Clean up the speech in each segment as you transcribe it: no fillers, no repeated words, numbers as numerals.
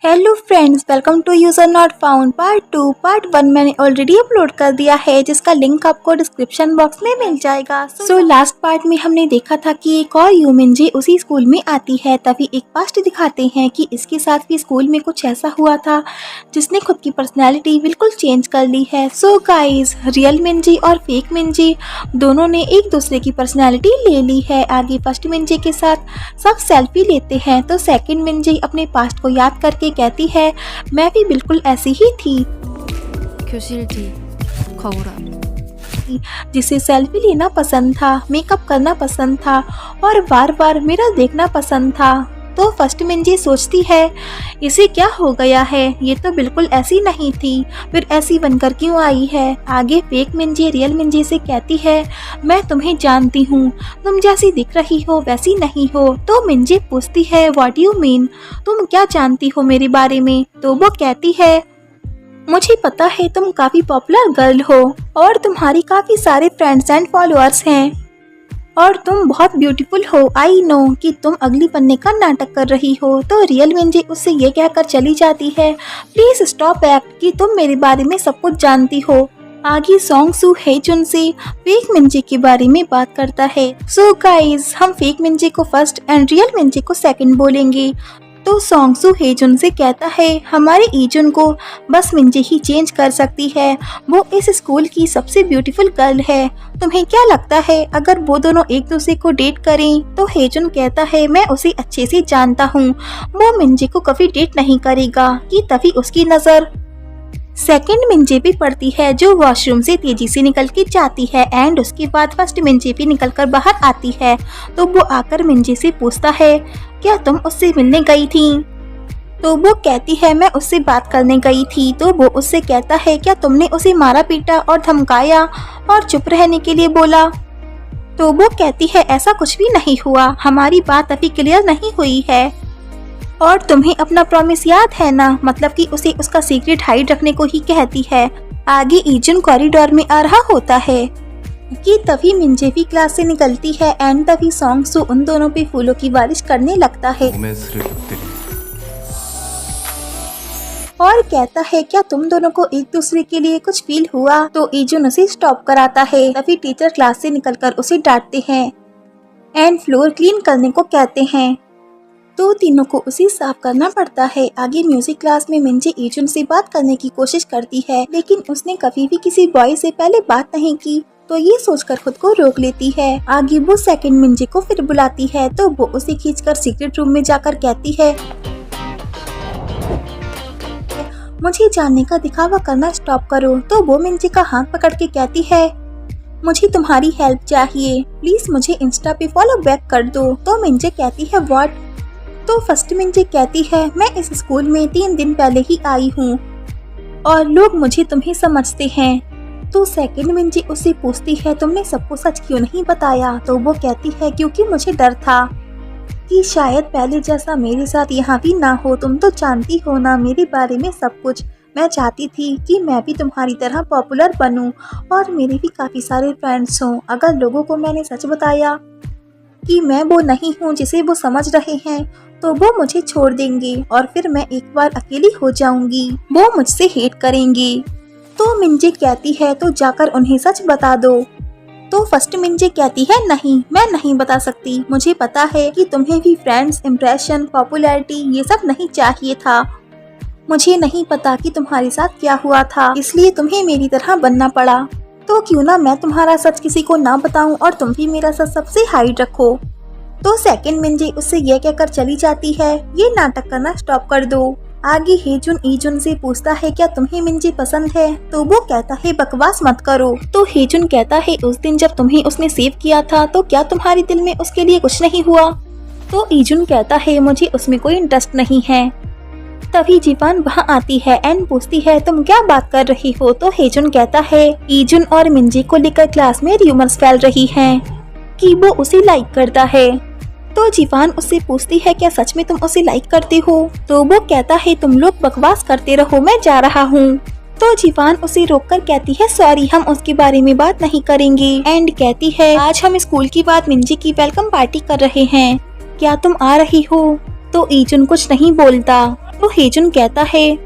Hello friends, welcome to user not found part 2। Part 1 मैंने already upload कर दिया है, जिसका लिंक आपको डिस्क्रिप्शन बॉक्स में मिल जाएगा। सो लास्ट पार्ट में हमने देखा था कि एक और यूमिनजी उसी स्कूल में आती है। तभी एक पास्ट दिखाते हैं कि इसके साथ भी स्कूल में कुछ ऐसा हुआ था जिसने खुद की पर्सनैलिटी बिल्कुल चेंज कर ली है। सो गाइज, रियल मिंजी और फेक मिंजी दोनों ने एक दूसरे की पर्सनैलिटी ले ली है। आगे फर्स्ट मिंजी के साथ सब सेल्फी लेते हैं तो सेकंड मिंजी अपने पास्ट को याद करके कहती है, मैं भी बिल्कुल ऐसी ही थी। 교실 뒤 거울 앞 जिसे सेल्फी लेना पसंद था, मेकअप करना पसंद था और बार बार मिरर देखना पसंद था। तो फर्स्ट मिंजी सोचती है, इसे क्या हो गया है, ये तो बिल्कुल ऐसी नहीं थी, फिर ऐसी बनकर क्यों आई है। आगे फेक मिंजी रियल मिंजी से कहती है, मैं तुम्हें जानती हूँ, तुम जैसी दिख रही हो वैसी नहीं हो। तो मिंजी पूछती है, व्हाट यू मीन, तुम क्या जानती हो मेरे बारे में। तो वो कहती है, मुझे पता है तुम काफी पॉपुलर गर्ल हो और तुम्हारी काफी सारे फ्रेंड्स एंड फॉलोअर्स हैं और तुम बहुत ब्यूटीफुल हो। आई नो कि तुम अगली बनने का नाटक कर रही हो। तो रियल मिंजी उससे ये कहकर चली जाती है, प्लीज स्टॉप एक्ट कि तुम मेरे बारे में सब कुछ जानती हो। आगे सॉन्ग सू हेजुन से फेक मिंजी के बारे में बात करता है। सो गाइज, हम फेक मिंजी को फर्स्ट एंड रियल मिंजी को सेकंड बोलेंगे। तो सॉन्ग सू हेजुन से कहता है, हमारे ईजुन को बस मिंजी ही चेंज कर सकती है, वो इस स्कूल की सबसे ब्यूटीफुल गर्ल है। तुम्हें क्या लगता है अगर वो दोनों एक दूसरे को डेट करें। तो हेजुन कहता है, मैं उसे अच्छे से जानता हूँ, वो मिंजी को कभी डेट नहीं करेगा। कि तभी उसकी नजर सेकंड मिंजी भी पड़ती है, जो वॉशरूम से तेजी से निकल के जाती है एंड उसके बाद फर्स्ट मिंजी भी निकल कर बाहर आती है। तो वो आकर मिंजी से पूछता है, क्या तुम उससे मिलने गई थी। तो वो कहती है, मैं उससे बात करने गई थी। तो वो उससे कहता है, क्या तुमने उसे मारा पीटा और धमकाया और चुप रहने के लिए बोला। तो वो कहती है, ऐसा कुछ भी नहीं हुआ, हमारी बात अभी क्लियर नहीं हुई है और तुम्हें अपना प्रॉमिस याद है ना, मतलब कि उसे उसका सीक्रेट हाइड रखने को ही कहती है। आगे ईजुन कॉरिडोर में आ रहा होता है कि तभी मिंजी भी क्लास से निकलती है एंड तभी सॉन्ग सू उन दोनों पे फूलों की बारिश करने लगता है और कहता है, क्या तुम दोनों को एक दूसरे के लिए कुछ फील हुआ। तो ईजुन उसे स्टॉप कराता है। तभी टीचर क्लास से निकलकर उसे डांटते हैं एंड फ्लोर क्लीन करने को कहते हैं। तो तीनों को उसे साफ करना पड़ता है। आगे म्यूजिक क्लास में मिंजी ईजुन से बात करने की कोशिश करती है, लेकिन उसने कभी भी किसी बॉय से पहले बात नहीं की, तो ये सोचकर खुद को रोक लेती है। आगे वो सेकंड मिंजी को फिर बुलाती है, तो वो उसे खींचकर सीक्रेट रूम में जाकर कहती है, मुझे जानने का दिखावा करना स्टॉप करो। तो वो मिंजी का हाथ पकड़ के कहती है, मुझे तुम्हारी हेल्प चाहिए, प्लीज मुझे इंस्टा पे फॉलो बैक कर दो। तो मिंजी कहती है, व्हाट। तो फर्स्ट मिंजी कहती है, मैं इस स्कूल में 3 दिन पहले ही आई हूँ और लोग मुझे तुम्हें समझते हैं। तो सेकंड मिंजी उससे पूछती है, तुमने सबको सच क्यों नहीं बताया। तो वो कहती है, क्योंकि मुझे डर था कि शायद पहले जैसा मेरे साथ यहाँ भी ना हो। तुम तो जानती हो ना मेरे बारे में सब कुछ। मैं चाहती थी कि मैं भी तुम्हारी तरह पॉपुलर बनूं और मेरे भी काफी सारे फ्रेंड्स हों। अगर लोगों को मैंने सच बताया कि मैं वो नहीं हूँ जिसे वो समझ रहे हैं, तो वो मुझे छोड़ देंगे और फिर मैं एक बार अकेली हो जाऊंगी, वो मुझसे हेट करेंगे। तो मिंजी कहती है, तो जाकर उन्हें सच बता दो। तो फर्स्ट मिंजी कहती है, नहीं, मैं नहीं बता सकती, मुझे पता है कि तुम्हें भी फ्रेंड्स, इम्प्रेशन, पॉपुलैरिटी ये सब नहीं चाहिए था। मुझे नहीं पता कि तुम्हारे साथ क्या हुआ था, इसलिए तुम्हें मेरी तरह बनना पड़ा। तो क्यों ना मैं तुम्हारा सच किसी को ना बताऊं और तुम भी मेरा सच सबसे हाइड रखो। तो सेकंड मिंजी उससे ये कहकर चली जाती है, ये नाटक करना स्टॉप कर दो। आगे हेजुन ईजुन से पूछता है, क्या तुम्हें मिंजी पसंद है। तो वो कहता है, बकवास मत करो। तो हेजुन कहता है, उस दिन जब तुम्हें उसने सेव किया था तो क्या तुम्हारे दिल में उसके लिए कुछ नहीं हुआ। तो ईजुन कहता है, मुझे उसमें कोई इंटरेस्ट नहीं है। तभी जीवान वहाँ आती है एंड पूछती है, तुम क्या बात कर रही हो। तो हेजुन कहता है, ईजुन और मिंजी को लेकर क्लास में र्यूमर्स फैल रही हैं कि वो उसे लाइक करता है। तो जीवान उससे पूछती है, क्या सच में तुम उसे लाइक करते हो। तो वो कहता है, तुम लोग बकवास करते रहो, मैं जा रहा हूँ। तो जीवान उसे रोककर कहती है, सॉरी, हम उसके बारे में बात नहीं करेंगे एंड कहती है, आज हम स्कूल की बाद मिंजी की वेलकम पार्टी कर रहे हैं, क्या तुम आ रही हो। तो ईजुन कुछ नहीं बोलता। तो हेजुन कहता है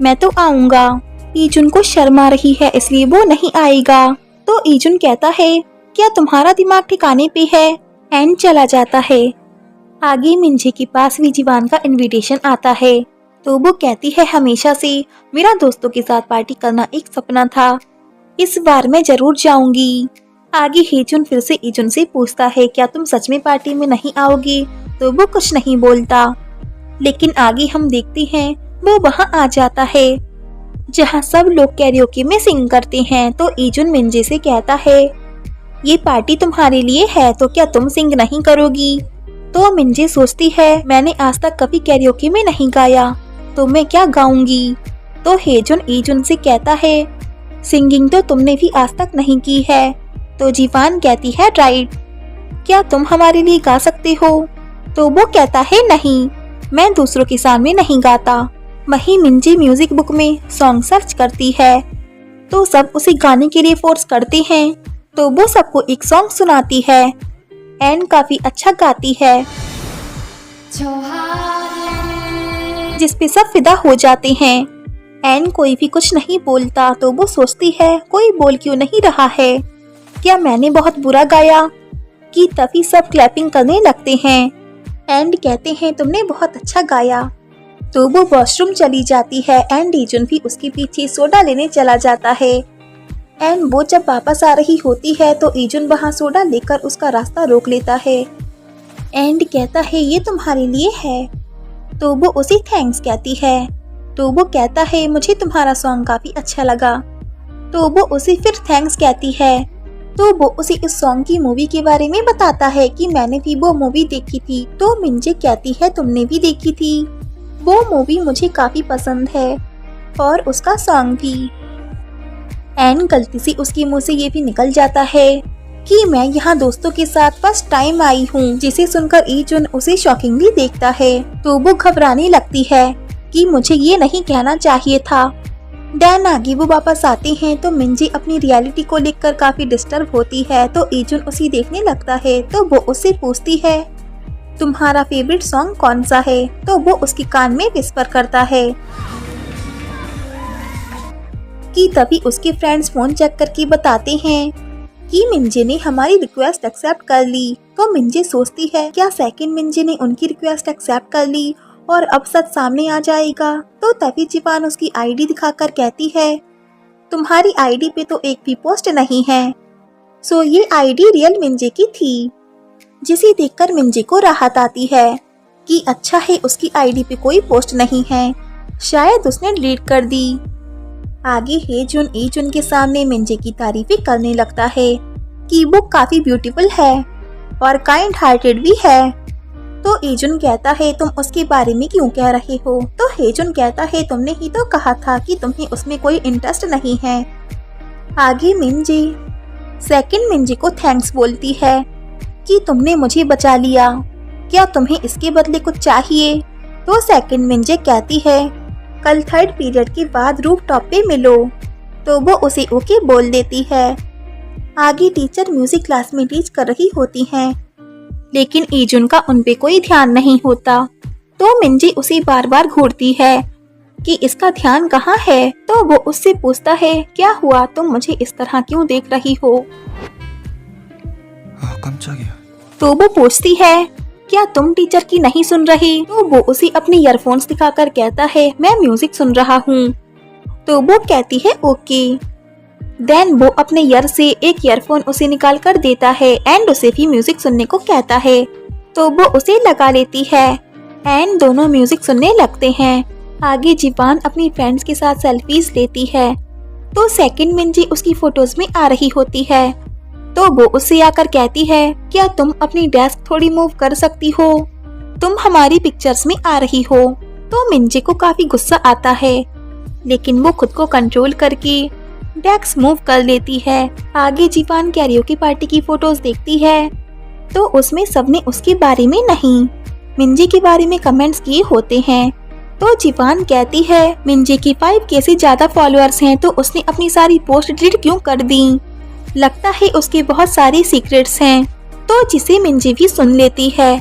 मैं तो आऊंगा। ईजुन को शर्म आ रही है इसलिए वो नहीं आएगा। तो ईजुन कहता है क्या तुम्हारा दिमाग ठिकाने पे है? एन चला जाता है। आगे मिंजे के पास भी जीवान का इनविटेशन आता है तो वो कहती है हमेशा से मेरा दोस्तों के साथ पार्टी करना एक सपना था, इस बार मैं जरूर जाऊंगी। आगे हेजुन फिर से ईजुन से पूछता है क्या तुम सच में पार्टी में नहीं आओगी? तो वो कुछ नहीं बोलता। लेकिन आगे हम देखते हैं वो वहां आ जाता है जहां सब लोग कैरियोके में सिंग करते हैं। तो ईजुन मिंजे से कहता है ये पार्टी तुम्हारे लिए है तो क्या तुम सिंग नहीं करोगी? तो मिंजे सोचती है मैंने आज तक कभी कैरियोके में नहीं गाया तो मैं क्या गाऊंगी। तो हेजुन ईजुन से कहता है सिंगिंग तो तुमने भी आज तक नहीं की है। तो जीवान कहती है राइट, क्या तुम हमारे लिए गा सकते हो? तो वो कहता है नहीं, मैं दूसरों के सामने नहीं गाता। वहीं मिंजे म्यूजिक बुक में सॉन्ग सर्च करती है तो सब उसे गाने के लिए फोर्स करते हैं। तो वो सबको एक सॉन्ग सुनाती है। एन काफी अच्छा गाती है जिसपे सब फिदा हो जाते हैं। एन कोई भी कुछ नहीं बोलता तो वो सोचती है कोई बोल क्यों नहीं रहा है, क्या मैंने बहुत बुरा गाया? कि तभी सब क्लैपिंग करने लगते हैं। एंड कहते हैं तुमने बहुत अच्छा गाया। तो वो वॉशरूम चली जाती है एंड ईजुन भी उसके पीछे सोडा लेने चला जाता है। एंड वो जब वापस आ रही होती है तो ईजुन वहाँ सोडा लेकर उसका रास्ता रोक लेता है। एंड कहता है ये तुम्हारे लिए है। तो वो उसे थैंक्स कहती है। तो वो कहता है मुझे तुम्हारा सॉन्ग काफी अच्छा लगा। तो वो उसे फिर थैंक्स कहती है। तो वो उसे इस सॉन्ग की मूवी के बारे में बताता है कि मैंने भी वो मूवी देखी थी। तो मिंजे कहती है तुमने भी देखी थी, वो मूवी मुझे काफी पसंद है और उसका सॉन्ग भी। एन गलती से उसके मुंह से ये भी निकल जाता है कि मैं यहाँ दोस्तों के साथ फर्स्ट टाइम आई हूँ, जिसे सुनकर ईजुन उसे शॉकिंगली देखता है। तो वो घबराने लगती है कि मुझे ये नहीं कहना चाहिए था। डैन आगे वो वापस आते हैं तो मिंजे अपनी रियलिटी को लेकर काफी डिस्टर्ब होती है। तो ईजुन उसे देखने लगता है तो वो उससे पूछती है तुम्हारा फेवरेट सॉन्ग कौन सा है? तो वो उसके कान में विस्पर करता है कि तभी उसके फ्रेंड्स फोन चेक करके बताते हैं कि मिंजे ने हमारी रिक्वेस्ट एक्सेप्ट कर ली। तो मिंजे सोचती है क्या सेकंड मिंजे ने उनकी रिक्वेस्ट एक्सेप्ट कर ली और अब सच सामने आ जाएगा। तो तभी जीवान उसकी आईडी दिखाकर कहती है तुम्हारी आईडी पे तो एक भी पोस्ट नहीं है। सो ये आईडी रियल मिंजे की थी, जिसे देखकर मिंजे को राहत आती है कि अच्छा है उसकी आईडी पे कोई पोस्ट नहीं है, शायद उसने डिलीट कर दी। आगे हेजुन ईजुन के सामने मिंजे की तारीफें करने लगता है कि वो काफी ब्यूटीफुल है और काइंड हार्टेड भी है। तो ईजुन कहता है तुम उसके बारे में क्यों कह रहे हो? तो हेजुन कहता है तुमने ही तो कहा था कि तुम्हें उसमें कोई इंटरेस्ट नहीं है। आगे मिंजे सेकंड मिंजे को थैंक्स बोलती है कि तुमने मुझे बचा लिया, क्या तुम्हें इसके बदले कुछ चाहिए? तो सेकंड मिंजे कहती है कल थर्ड पीरियड के बाद रूफटॉप पे मिलो। तो वो उसे ओके बोल देती है। आगे टीचर म्यूजिक क्लास में टीच कर रही होती हैं, लेकिन ईजुन का उन पे कोई ध्यान नहीं होता। तो मिंजे उसे बार बार घूरती है कि इसका ध्यान कहाँ है। तो वो उससे पूछता है क्या हुआ, तुम मुझे इस तरह क्यों देख रही हो? 깜짝이야. तो वो पूछती है क्या तुम टीचर की नहीं सुन रही? तो वो उसे अपने ईयरफोन्स दिखाकर कहता है मैं म्यूजिक सुन रहा हूँ। तो वो कहती है ओके। देन वो अपने ईयर से एक ईयरफोन उसे निकाल कर देता है एंड उसे भी म्यूजिक सुनने को कहता है। तो वो उसे लगा लेती है एंड दोनों म्यूजिक सुनने लगते हैं। आगे जीवान अपनी फ्रेंड्स के साथ सेल्फीज लेती है तो सेकंड मिंजे उसकी फोटोज में आ रही होती है। तो वो उससे आकर कहती है क्या तुम अपनी डेस्क थोड़ी मूव कर सकती हो, तुम हमारी पिक्चर्स में आ रही हो। तो मिंजे को काफी गुस्सा आता है लेकिन वो खुद को कंट्रोल करके डेस्क मूव कर लेती है। आगे जीवान कैरियोके पार्टी की फोटोज देखती है तो उसमें सबने उसके बारे में नहीं मिंजे के बारे में कमेंट्स किए होते हैं। तो जीवान कहती है मिंजे की 5K से ज्यादा फॉलोअर्स हैं तो उसने अपनी सारी पोस्ट डिलीट क्यों कर दी, लगता है उसके बहुत सारे सीक्रेट्स हैं। तो जिसे मिंजे भी सुन लेती है।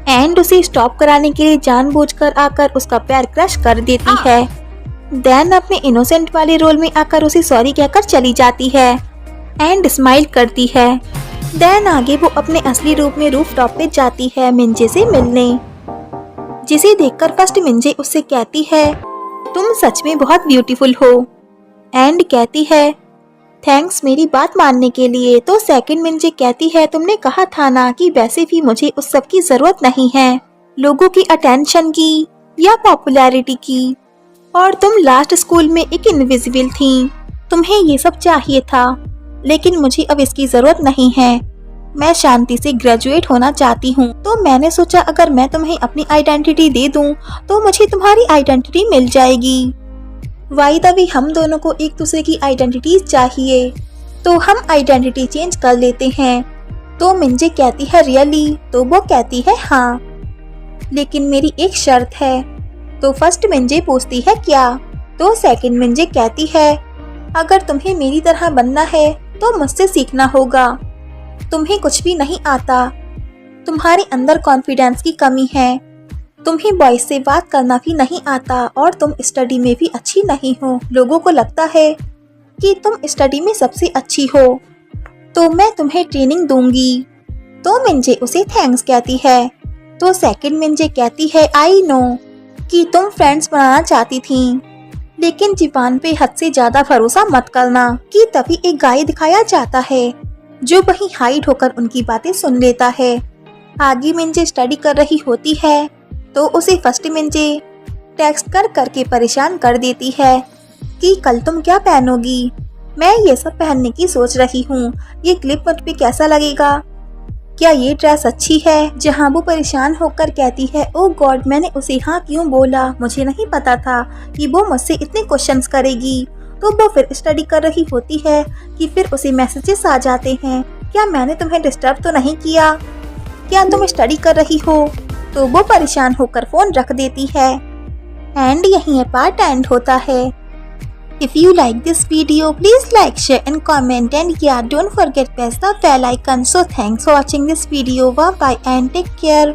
एंड उसे स्टॉप कराने के लिए जानबूझकर आकर उसका पैर क्रश कर देती है। देन अपने इनोसेंट वाले रोल में आकर उसे सॉरी कहकर चली जाती है एंड स्माइल करती है। देन आगे वो अपने असली रूप में रूफ टॉप पे जाती है मिंजे से मिलने, जिसे देखकर फर्स्ट मिंजे उससे कहती है तुम सच में बहुत ब्यूटीफुल हो एंड कहती है थैंक्स मेरी बात मानने के लिए। तो सेकंड मिंजे कहती है तुमने कहा था ना कि वैसे भी मुझे उस सब की जरूरत नहीं है, लोगों की अटेंशन की या पॉपुलैरिटी की, और तुम लास्ट स्कूल में एक इनविजिबल थी, तुम्हें ये सब चाहिए था, लेकिन मुझे अब इसकी जरूरत नहीं है। मैं शांति से ग्रेजुएट होना चाहती हूँ, तो मैंने सोचा अगर मैं तुम्हें अपनी आइडेंटिटी दे दूँ तो मुझे तुम्हारी आइडेंटिटी मिल जाएगी। वाई द वे हम दोनों को एक दूसरे की आइडेंटिटी चाहिए, तो हम आइडेंटिटी चेंज कर लेते हैं। तो मिंजे कहती है रियली? तो वो कहती है हाँ, लेकिन मेरी एक शर्त है। तो फर्स्ट मिंजे पूछती है क्या? तो सेकंड मिंजे कहती है अगर तुम्हें मेरी तरह बनना है तो मुझसे सीखना होगा, तुम्हें कुछ भी नहीं आता, तुम्हारे अंदर कॉन्फिडेंस की कमी है, तुम्हें बॉयज से बात करना भी नहीं आता, और तुम स्टडी में भी अच्छी नहीं हो, लोगों को लगता है कि तुम स्टडी में सबसे अच्छी हो, तो मैं तुम्हें ट्रेनिंग दूंगी। तो मिंजे उसे थैंक्स कहती है। तो सेकंड मिंजे कहती है आई नो कि तुम फ्रेंड्स बनाना चाहती थी, लेकिन जीवान पे हद से ज्यादा भरोसा मत करना कि तभी एक गाय दिखाया जाता है जो वहीं हाइड होकर उनकी बातें सुन लेता है। आगे मिंजे स्टडी कर रही होती है तो उसे फर्स्ट मिंजे टेक्स्ट कर करके परेशान कर देती है कि कल तुम क्या पहनोगी, मैं ये सब पहनने की सोच रही हूँ, ये क्लिप मुझ पे कैसा लगेगा, क्या ये ड्रेस अच्छी है। जहाँ वो परेशान होकर कहती है ओ गॉड मैंने उसे हाँ क्यों बोला, मुझे नहीं पता था कि वो मुझसे इतने क्वेश्चंस करेगी। तो वो फिर स्टडी कर रही होती है कि फिर उसे मैसेजेस आ जाते हैं, क्या मैंने तुम्हें डिस्टर्ब तो नहीं किया, क्या तुम स्टडी कर रही हो। तो वो परेशान होकर फोन रख देती है एंड यहीं पार्ट एंड होता है। If you like this video, please like, share and comment, and yeah, don't forget press the bell icon. So thanks for watching this video. Bye bye and take care.